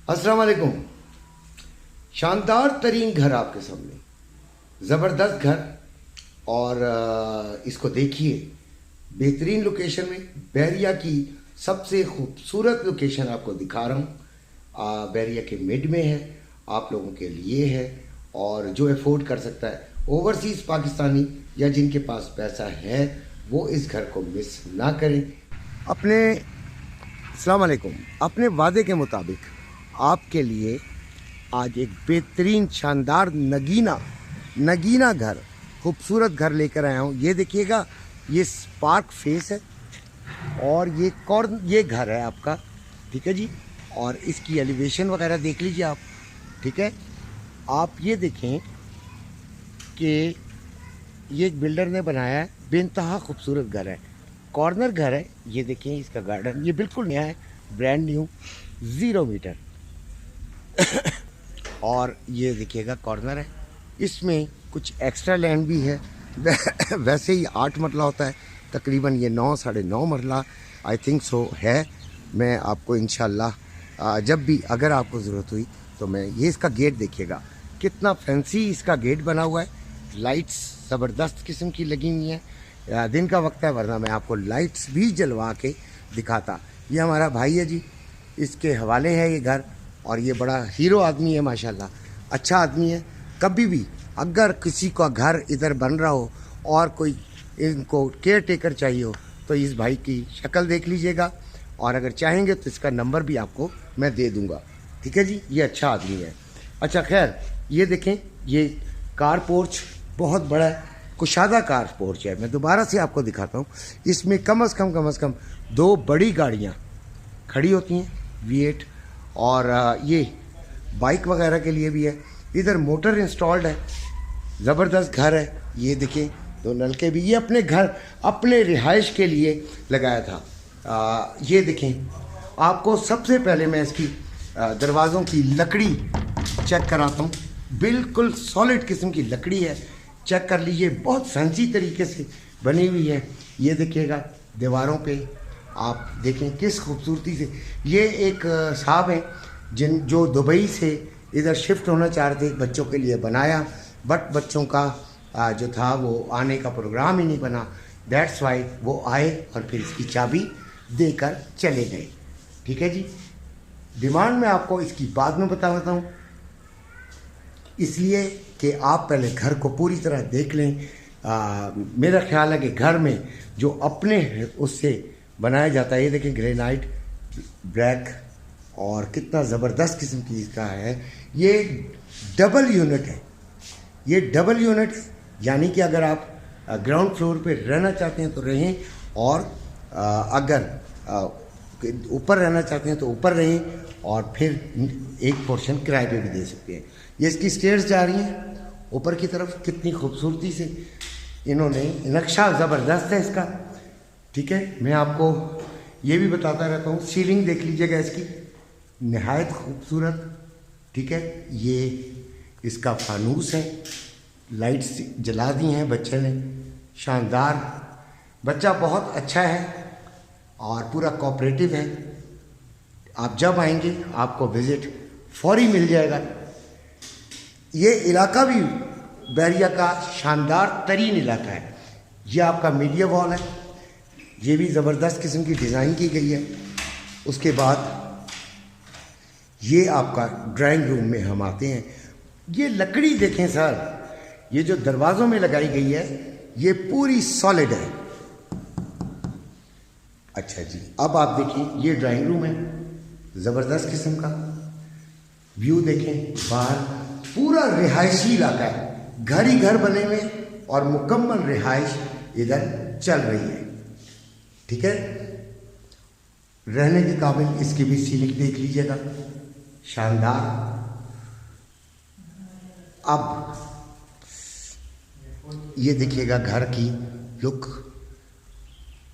अस्सलाम वालेकुम। शानदार तरीन घर आपके सामने, ज़बरदस्त घर। और इसको देखिए, बेहतरीन लोकेशन में, बैरिया की सबसे खूबसूरत लोकेशन आपको दिखा रहा हूँ। बैरिया के मिड में है, आप लोगों के लिए है। और जो अफोर्ड कर सकता है, ओवरसीज़ पाकिस्तानी या जिनके पास पैसा है, वो इस घर को मिस ना करें। अस्सलाम वालेकुम। अपने वादे के मुताबिक आपके लिए आज एक बेहतरीन शानदार नगीना घर, खूबसूरत घर लेकर आया हूँ। ये देखिएगा, ये स्पार्क फेस है और ये घर है आपका, ठीक है जी। और इसकी एलिवेशन वगैरह देख लीजिए आप, ठीक है। आप ये देखें कि ये एक बिल्डर ने बनाया है, बेइंतहा खूबसूरत घर है, कॉर्नर घर है। ये देखें इसका गार्डन, ये बिल्कुल नया है, ब्रांड न्यू, 0 मीटर। और ये देखिएगा कॉर्नर है, इसमें कुछ एक्स्ट्रा लैंड भी है। वैसे ही 8 मरला होता है, तकरीबन ये 9 साढ़े 9 मरला आई थिंक सो है। मैं आपको इंशाल्लाह जब भी अगर आपको ज़रूरत हुई तो मैं ये इसका गेट देखिएगा, कितना फैंसी इसका गेट बना हुआ है। लाइट्स ज़बरदस्त किस्म की लगी हुई हैं। दिन का वक्त है, वरना मैं आपको लाइट्स भी जलवा के दिखाता। ये हमारा भाई है जी, इसके हवाले है ये घर। और ये बड़ा हीरो आदमी है माशाल्लाह, अच्छा आदमी है। कभी भी अगर किसी का घर इधर बन रहा हो और कोई इनको केयर टेकर चाहिए हो तो इस भाई की शक्ल देख लीजिएगा, और अगर चाहेंगे तो इसका नंबर भी आपको मैं दे दूंगा, ठीक है जी। ये अच्छा आदमी है। अच्छा खैर, ये देखें, ये कार पोर्च बहुत बड़ा है, कुशादा कार पोर्च है। मैं दोबारा से आपको दिखाता हूँ। इसमें कम से कम 2 बड़ी गाड़ियाँ खड़ी होती हैं, V8। और ये बाइक वगैरह के लिए भी है। इधर मोटर इंस्टॉल्ड है, ज़बरदस्त घर है। ये देखें, 2 नलके भी, ये अपने घर, अपने रिहाइश के लिए लगाया था। ये देखें, आपको सबसे पहले मैं इसकी दरवाज़ों की लकड़ी चेक कराता हूँ। बिल्कुल सॉलिड किस्म की लकड़ी है, चेक कर लीजिए, बहुत फैंसी तरीके से बनी हुई है। ये देखिएगा, दीवारों पे आप देखें किस खूबसूरती से। ये एक साहब हैं जो दुबई से इधर शिफ्ट होना चाह रहे थे, बच्चों के लिए बनाया, बट बच्चों का जो था वो आने का प्रोग्राम ही नहीं बना। दैट्स वाई वो आए और फिर इसकी चाबी देकर चले गए, ठीक है जी। डिमांड मैं आपको इसकी बाद में बताता हूँ, इसलिए कि आप पहले घर को पूरी तरह देख लें। मेरा ख्याल है कि घर में जो अपने उससे बनाया जाता है, ये देखें ग्रेनाइट ब्लैक, और कितना ज़बरदस्त किस्म की इसका है। ये डबल यूनिट है, ये डबल यूनिट है, यानी कि अगर आप ग्राउंड फ्लोर पे रहना चाहते हैं तो रहें, और अगर ऊपर रहना चाहते हैं तो ऊपर रहें, और फिर एक पोर्शन किराए पे भी दे सकते हैं। ये इसकी स्टेयर्स जा रही हैं ऊपर की तरफ, कितनी खूबसूरती से इन्होंने, नक्शा ज़बरदस्त है इसका, ठीक है। मैं आपको ये भी बताता रहता हूँ। सीलिंग देख लीजिएगा इसकी, नहायत खूबसूरत, ठीक है। ये इसका फानूस है, लाइट्स जला दी हैं बच्चे ने, शानदार। बच्चा बहुत अच्छा है और पूरा कोऑपरेटिव है। आप जब आएंगे आपको विज़िट फौरी मिल जाएगा। ये इलाका भी बैरिया का शानदार तरीन इलाका है। ये आपका मीडिया वॉल है, ये भी ज़बरदस्त किस्म की डिज़ाइन की गई है। उसके बाद ये आपका ड्राइंग रूम में हम आते हैं। ये लकड़ी देखें सर, ये जो दरवाज़ों में लगाई गई है ये पूरी सॉलिड है। अच्छा जी, अब आप देखिए, ये ड्राइंग रूम है, ज़बरदस्त किस्म का व्यू देखें बाहर। पूरा रिहायशी इलाका है, घर ही घर बने हुए और मुकम्मल रिहाइश इधर चल रही है, ठीक है। रहने के काबिल इसकी भी सीलिंग देख लीजिएगा, शानदार। अब ये देखिएगा घर की लुक,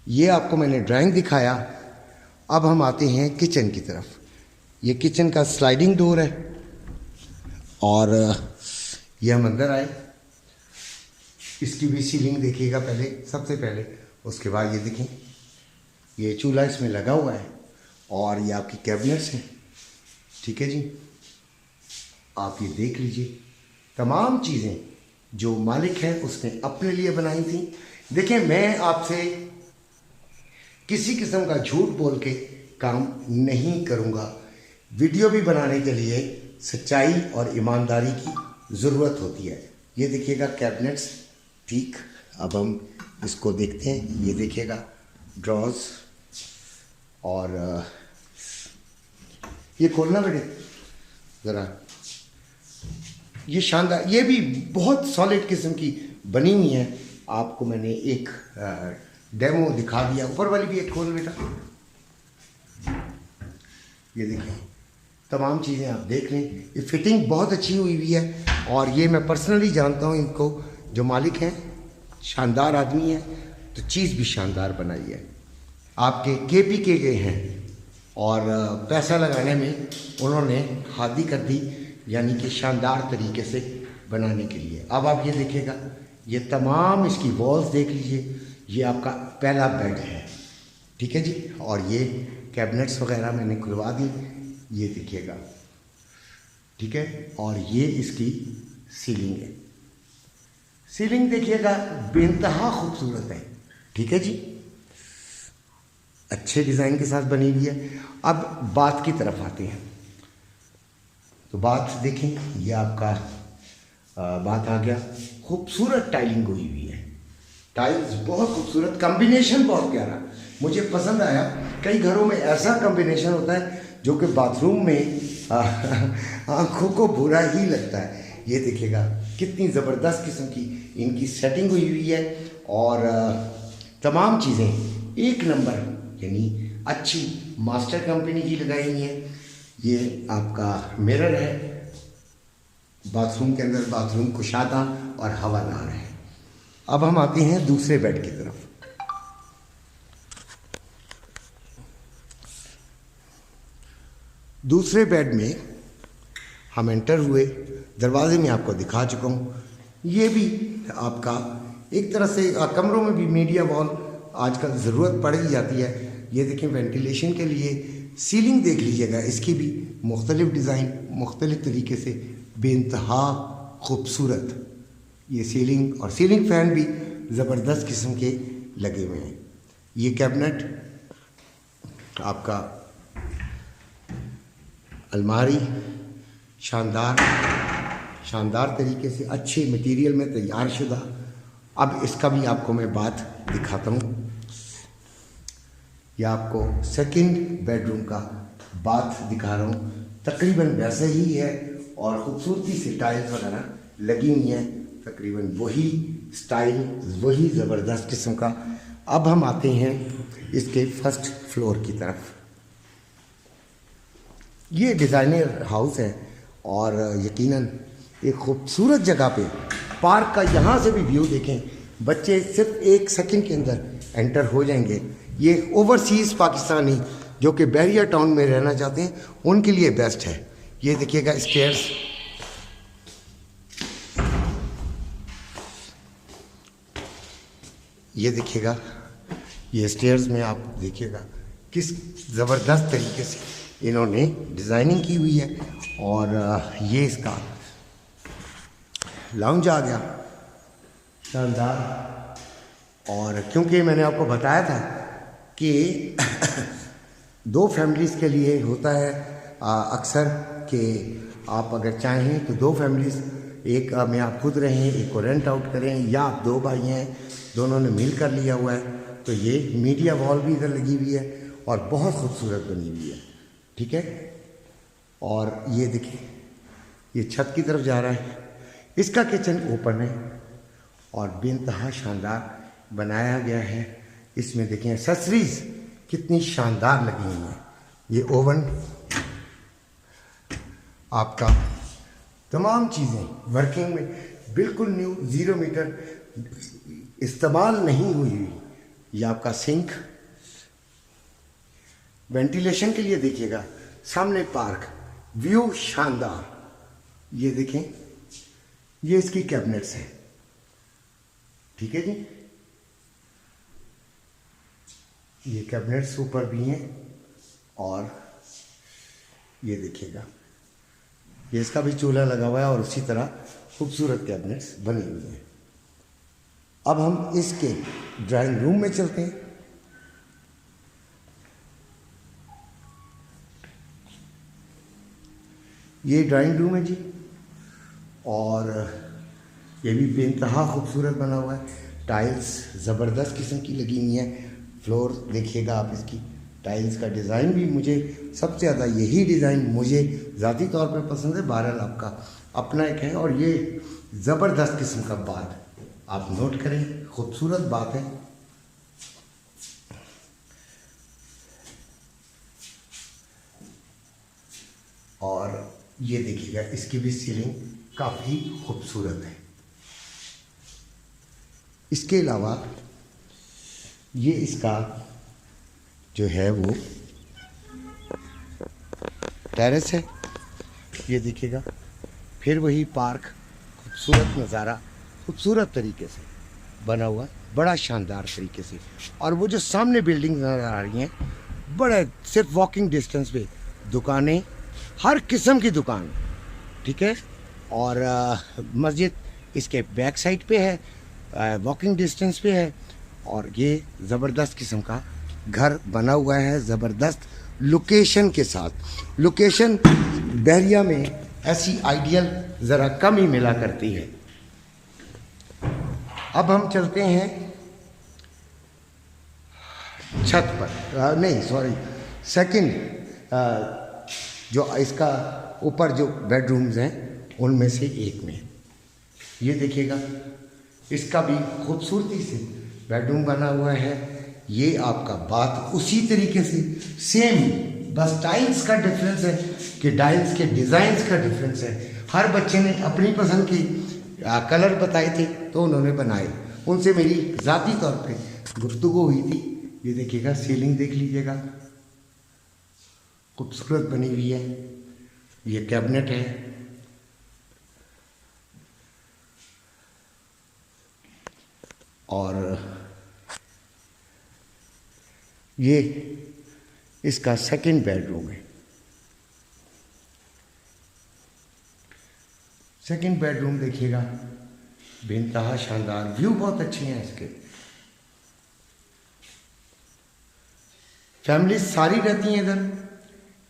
ये आपको मैंने ड्राइंग दिखाया। अब हम आते हैं किचन की तरफ। ये किचन का स्लाइडिंग डोर है, और ये हम अंदर आए, इसकी भी सीलिंग देखिएगा पहले, सबसे पहले। उसके बाद ये देखें, ये चूल्हा इसमें लगा हुआ है, और ये आपकी कैबिनेट्स हैं, ठीक है जी, आप ये देख लीजिए, तमाम चीज़ें जो मालिक है उसने अपने लिए बनाई थी। देखिए, मैं आपसे किसी किस्म का झूठ बोल के काम नहीं करूँगा। वीडियो भी बनाने के लिए सच्चाई और ईमानदारी की ज़रूरत होती है। ये देखिएगा कैबिनेट्स, ठीक। अब हम इसको देखते हैं। ये देखिएगा ड्रॉज, और ये खोलना बेटे ज़रा। ये शानदार, ये भी बहुत सॉलिड किस्म की बनी हुई है। आपको मैंने एक डेमो दिखा दिया। ऊपर वाली भी एक खोल बेटा। ये देखिए, तमाम चीज़ें आप देख लें। ये फिटिंग बहुत अच्छी हुई हुई है, और ये मैं पर्सनली जानता हूँ इनको, जो मालिक हैं शानदार आदमी है, तो चीज़ भी शानदार बनाई है। आपके केपी के गए हैं, और पैसा लगाने में उन्होंने हादी कर दी, यानी कि शानदार तरीके से बनाने के लिए। अब आप ये देखिएगा, ये तमाम इसकी वॉल्स देख लीजिए। ये आपका पहला बेड है, ठीक है जी। और ये कैबिनेट्स वगैरह मैंने खुलवा दी, ये देखिएगा, ठीक है। और ये इसकी सीलिंग है। सीलिंग देखिएगा, बेइंतहा खूबसूरत है, ठीक है जी। अच्छे डिज़ाइन के साथ बनी हुई है। अब बात की तरफ आते हैं, तो बात देखें, ये आपका बात आ गया। खूबसूरत टाइलिंग हुई हुई है, टाइल्स बहुत खूबसूरत, कॉम्बिनेशन बहुत प्यारा, मुझे पसंद आया। कई घरों में ऐसा कॉम्बिनेशन होता है जो कि बाथरूम में आंखों को बुरा ही लगता है। ये देखिएगा कितनी ज़बरदस्त किस्म की इनकी सेटिंग हुई हुई है, और तमाम चीज़ें एक नंबर, यानी अच्छी मास्टर कंपनी की लगाई हुई है। ये आपका मिरर है बाथरूम के अंदर, बाथरूम कुशादा और हवादार है। अब हम आते हैं दूसरे बेड की तरफ। दूसरे बेड में हम एंटर हुए, दरवाजे में आपको दिखा चुका हूँ। ये भी आपका एक तरह से कमरों में भी मीडिया वॉल आजकल ज़रूरत पड़ ही जाती है। ये देखें, वेंटिलेशन के लिए सीलिंग देख लीजिएगा, इसकी भी मुख्तलिफ डिज़ाइन, मुख्तलिफ तरीके से बेइंतहा खूबसूरत ये सीलिंग, और सीलिंग फ़ैन भी ज़बरदस्त किस्म के लगे हुए हैं। ये कैबिनेट आपका अलमारी शानदार तरीके से अच्छे मटेरियल में तैयार शुदा। अब इसका भी आपको मैं बात दिखाता हूँ। यह आपको सेकंड बेडरूम का बात दिखा रहा हूँ। तकरीबन वैसे ही है, और ख़ूबसूरती से टाइल्स वगैरह लगी हुई हैं, तकरीबन वही स्टाइल, वही ज़बरदस्त किस्म का। अब हम आते हैं इसके फर्स्ट फ्लोर की तरफ। ये डिज़ाइनर हाउस है, और यकीनन एक खूबसूरत जगह पे पार्क का यहाँ से भी व्यू देखें। बच्चे सिर्फ 1 सेकंड के अंदर एंटर हो जाएंगे। ये ओवरसीज़ पाकिस्तानी जो कि बहरिया टाउन में रहना चाहते हैं, उनके लिए बेस्ट है। ये देखिएगा स्टेयर्स, ये देखिएगा, ये स्टेयर्स में आप देखिएगा किस ज़बरदस्त तरीके से इन्होंने डिज़ाइनिंग की हुई है। और ये इसका लाउंज आ गया शानदार। और क्योंकि मैंने आपको बताया था कि 2 फैमिलीज़ के लिए होता है अक्सर कि आप अगर चाहें तो 2 फैमिलीज़, एक में आप खुद रहें, एक को रेंट आउट करें, या आप 2 भाई हैं, दोनों ने मिल कर लिया हुआ है, तो ये मीडिया वॉल भी इधर लगी हुई है और बहुत खूबसूरत बनी हुई है, ठीक है। और ये देखिए, ये छत की तरफ जा रहा है। इसका किचन ओपन है और बेइंतहा शानदार बनाया गया है। इसमें देखें एक्सेसरीज कितनी शानदार लगी हुई हैं। ये ओवन आपका, तमाम चीज़ें वर्किंग में बिल्कुल न्यू, 0 मीटर इस्तेमाल नहीं हुई हुई। ये आपका सिंक, वेंटिलेशन के लिए देखिएगा, सामने पार्क, व्यू शानदार। ये देखें, ये इसकी कैबिनेट्स हैं, ठीक है जी। ये कैबिनेट्स ऊपर भी हैं, और ये देखिएगा, ये इसका भी चूल्हा लगा हुआ है और उसी तरह खूबसूरत कैबिनेट्स बने हुए हैं। अब हम इसके ड्राइंग रूम में चलते हैं। ये ड्राइंग रूम है जी, और ये भी बेइंतहा खूबसूरत बना हुआ है। टाइल्स ज़बरदस्त किस्म की लगी हुई है। फ्लोर देखिएगा आप, इसकी टाइल्स का डिज़ाइन भी मुझे सबसे ज़्यादा यही डिज़ाइन मुझे ज़ाती तौर पे पसंद है। बहरहाल आपका अपना एक है, और ये ज़बरदस्त किस्म का बात आप नोट करें, खूबसूरत बात है। और ये देखिएगा, इसकी भी सीलिंग काफ़ी खूबसूरत है। इसके अलावा ये इसका जो है वो टेरेस है। ये देखिएगा, फिर वही पार्क, खूबसूरत नज़ारा, खूबसूरत तरीके से बना हुआ, बड़ा शानदार तरीके से। और वो जो सामने बिल्डिंग नज़र आ रही हैं, बड़े सिर्फ वॉकिंग डिस्टेंस पे दुकानें, हर किस्म की दुकान, ठीक है। और मस्जिद इसके बैक साइड पे है, वॉकिंग डिस्टेंस पे है। और ये ज़बरदस्त किस्म का घर बना हुआ है, ज़बरदस्त लोकेशन के साथ। लोकेशन बहरिया में ऐसी आइडियल ज़रा कम ही मिला करती है। अब हम चलते हैं छत पर, नहीं सॉरी, सेकंड, जो इसका ऊपर जो बेडरूम्स हैं उनमें से एक में ये देखिएगा, इसका भी खूबसूरती से बेडरूम बना हुआ है। ये आपका बात उसी तरीके से सेम, बस टाइल्स का डिफरेंस है कि टाइल्स के डिज़ाइंस का डिफरेंस है। हर बच्चे ने अपनी पसंद की कलर बताए थे तो उन्होंने बनाए, उनसे मेरी ज़ाती तौर पे गुफ्तगू हुई थी। ये देखिएगा, सीलिंग देख लीजिएगा, खूबसूरत बनी हुई है। ये कैबिनेट है, और ये इसका सेकंड बेडरूम है। सेकंड बेडरूम देखिएगा, बेइंतहा शानदार, व्यू बहुत अच्छे हैं इसके। फैमिली सारी रहती हैं इधर।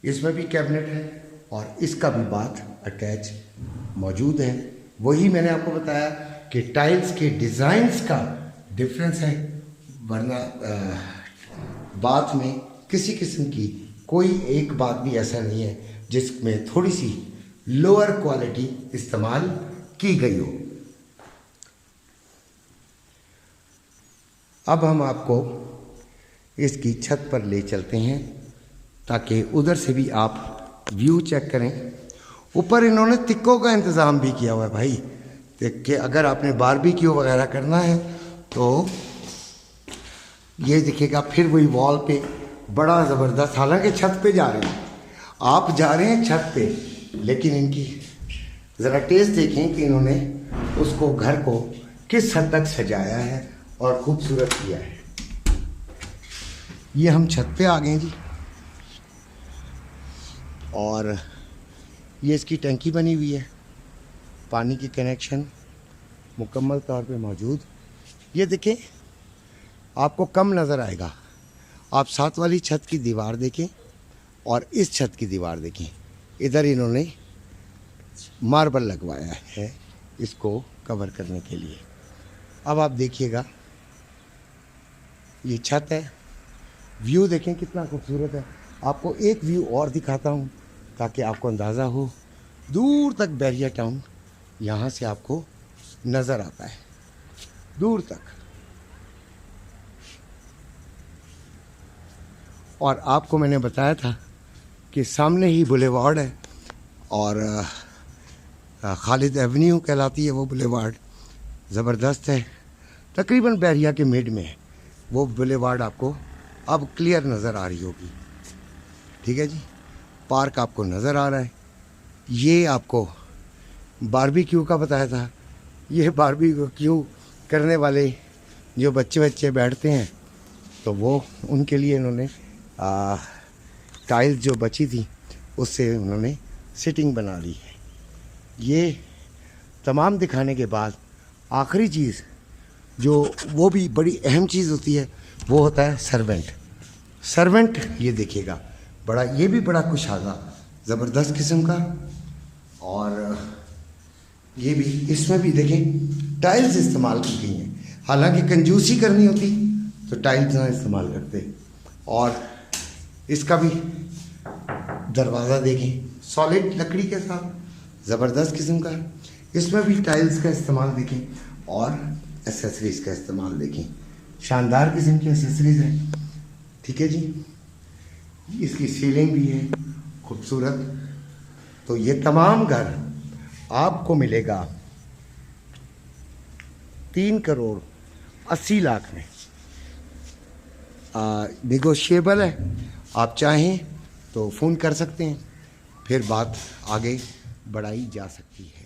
इसमें भी कैबिनेट है और इसका भी बाथ अटैच मौजूद है। वही मैंने आपको बताया कि टाइल्स के डिज़ाइंस का डिफरेंस है, वरना बाथ में किसी किस्म की कोई एक बात भी ऐसा नहीं है जिसमें थोड़ी सी लोअर क्वालिटी इस्तेमाल की गई हो। अब हम आपको इसकी छत पर ले चलते हैं ताकि उधर से भी आप व्यू चेक करें। ऊपर इन्होंने तिक्कों का इंतज़ाम भी किया हुआ है भाई, कि अगर आपने बारबेक्यू वगैरह करना है तो ये दिखेगा। फिर वही वॉल पे बड़ा ज़बरदस्त, हालांकि छत पे जा रहे हैं आप, जा रहे हैं छत पे, लेकिन इनकी ज़रा टेस्ट देखें कि इन्होंने उसको, घर को किस हद तक सजाया है और ख़ूबसूरत किया है। ये हम छत पे आ गए जी, और ये इसकी टंकी बनी हुई है, पानी की कनेक्शन मुकम्मल तौर पे मौजूद। ये देखें, आपको कम नज़र आएगा, आप साथ वाली छत की दीवार देखें और इस छत की दीवार देखें। इधर इन्होंने मार्बल लगवाया है इसको कवर करने के लिए। अब आप देखिएगा, ये छत है, व्यू देखें कितना खूबसूरत है। आपको एक व्यू और दिखाता हूँ ताकि आपको अंदाज़ा हो। दूर तक बहरिया टाउन यहाँ से आपको नज़र आता है, दूर तक। और आपको मैंने बताया था कि सामने ही बुलेवार्ड है, और खालिद एवेन्यू कहलाती है वो बुलेवार्ड, ज़बरदस्त है। तकरीबन बहरिया के मिड में है वो बुलेवार्ड, आपको अब क्लियर नज़र आ रही होगी। ठीक है जी, पार्क आपको नज़र आ रहा है। ये आपको बारबेक्यू का बताया था, ये बारबेक्यू करने वाले जो बच्चे बैठते हैं तो वो, उनके लिए इन्होंने टाइल्स जो बची थी उससे उन्होंने सिटिंग बना ली है। ये तमाम दिखाने के बाद आखिरी चीज़ जो वो भी बड़ी अहम चीज़ होती है वो होता है सर्वेंट। सर्वेंट ये देखिएगा बड़ा, ये भी बड़ा कुशादा ज़बरदस्त किस्म का। और ये भी, इसमें भी देखें टाइल्स इस्तेमाल की गई हैं। हालांकि कंजूसी करनी होती तो टाइल्स ना इस्तेमाल करते। और इसका भी दरवाज़ा देखें सॉलिड लकड़ी के साथ ज़बरदस्त किस्म का। इसमें भी टाइल्स का इस्तेमाल देखें और एसेसरीज़ का इस्तेमाल देखें, शानदार किस्म की एसेसरीज़ है। ठीक है जी, इसकी सीलिंग भी है खूबसूरत। तो ये तमाम घर आपको मिलेगा 3,80,00,000 में। निगोशिएबल है, आप चाहें तो फ़ोन कर सकते हैं, फिर बात आगे बढ़ाई जा सकती है।